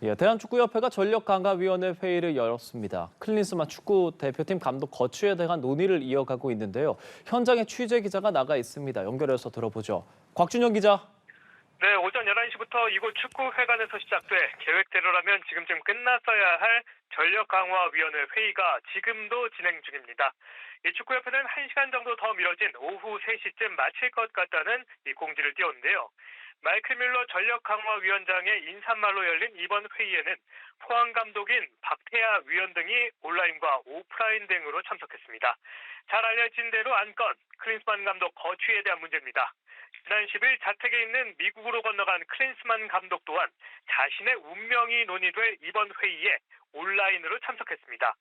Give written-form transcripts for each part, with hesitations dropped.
예, 대한축구협회가 전력강화위원회 회의를 열었습니다. 클린스만 축구 대표팀 감독 거취에 대한 논의를 이어가고 있는데요. 현장에 취재 기자가 나가 있습니다. 연결해서 들어보죠. 곽준영 기자. 네, 오전 11시부터 이곳 축구회관에서 시작돼 계획대로라면 지금쯤 끝났어야 할 전력강화위원회 회의가 지금도 진행 중입니다. 이 축구협회는 1시간 정도 더 미뤄진 오후 3시쯤 마칠 것 같다는 이 공지를 띄웠는데요. 마이클 뮬러 전력강화위원장의 인사말로 열린 이번 회의에는 포항 감독인 박태하 위원 등이 온라인과 오프라인 등으로 참석했습니다. 잘 알려진 대로 안건 클린스만 감독 거취에 대한 문제입니다. 지난 10일 자택에 있는 미국으로 건너간 클린스만 감독 또한 자신의 운명이 논의될 이번 회의에 온라인으로 참석했습니다.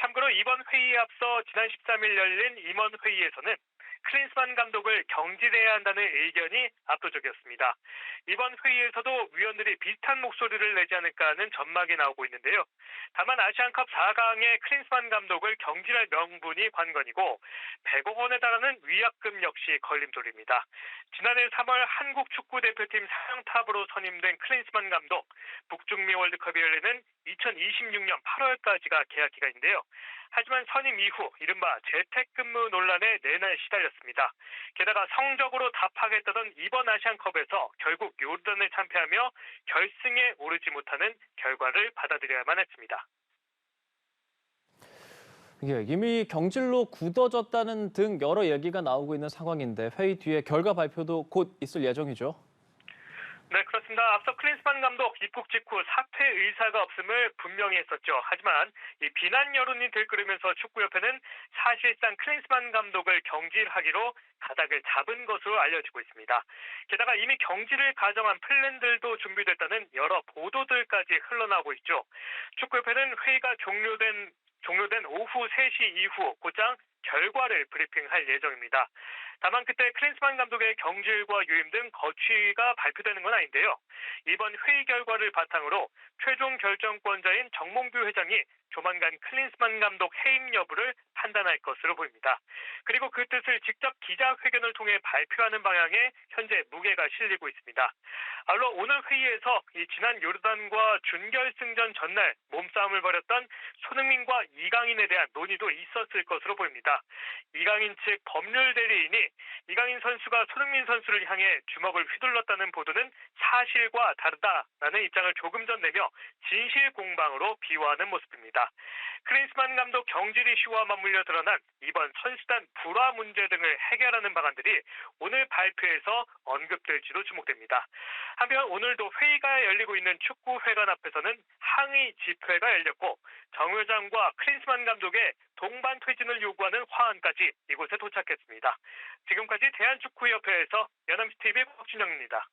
참고로 이번 회의에 앞서 지난 13일 열린 임원 회의에서는 클린스만 감독을 경질해야 한다는 의견이 압도적이었습니다. 이번 회의에서도 위원들이 비슷한 목소리를 내지 않을까 하는 전망이 나오고 있는데요. 다만 아시안컵 4강의 클린스만 감독을 경질할 명분이 관건이고 100억 원에 달하는 위약금 역시 걸림돌입니다. 지난해 3월 한국 축구대표팀 사령탑으로 선임된 클린스만 감독, 북중미 월드컵이 열리는 2026년 8월까지가 계약 기간인데요. 하지만 선임 이후 이른바 재택근무 논란에 내내 시달렸습니다. 게다가 성적으로 답하겠다던 이번 아시안컵에서 결국 요르단을 참패하며 결승에 오르지 못하는 결과를 받아들여야만 했습니다. 예, 이미 경질로 굳어졌다는 등 여러 얘기가 나오고 있는 상황인데 회의 뒤에 결과 발표도 곧 있을 예정이죠. 네, 그렇습니다. 앞서 클린스만 감독 입국 직후 사퇴 의사가 없음을 분명히 했었죠. 하지만 이 비난 여론이 들끓으면서 축구협회는 사실상 클린스만 감독을 경질하기로 가닥을 잡은 것으로 알려지고 있습니다. 게다가 이미 경질을 가정한 플랜들도 준비됐다는 여러 보도들까지 흘러나오고 있죠. 축구협회는 회의가 종료된 오후 3시 이후 곧장 결과를 브리핑할 예정입니다. 다만 그때 클린스만 감독의 경질과 유임 등 거취가 발표되는 건 아닌데요. 이번 회의 결과를 바탕으로 최종 결정권자인 정몽규 회장이 조만간 클린스만 감독 해임 여부를 판단할 것으로 보입니다. 그리고 그 뜻을 직접 기자회견을 통해 발표하는 방향에 현재 무게가 실리고 있습니다. 아울러 오늘 회의에서 지난 요르단과 준결승전 전날 몸싸움을 벌였던 손흥민과 이강인에 대한 논의도 있었을 것으로 보입니다. 이강인 측 법률 대리인이 이강인 선수가 손흥민 선수를 향해 주먹을 휘둘렀다는 보도는 사실과 다르다라는 입장을 조금 전 내며 진실 공방으로 비화하는 모습입니다. 클린스만 감독 경질 이슈와 맞물려 드러난 이번 선수단 불화 문제 등을 해결하는 방안들이 오늘 발표에서 언급될지도 주목됩니다. 한편 오늘도 회의가 열리고 있는 축구회관 앞에서는 항의 집회가 열렸고 정 회장과 클린스만 감독의 동반 퇴진을 요구하는 화환까지 이곳에 도착했습니다. 지금까지 대한축구협회에서 연합TV 곽준영입니다.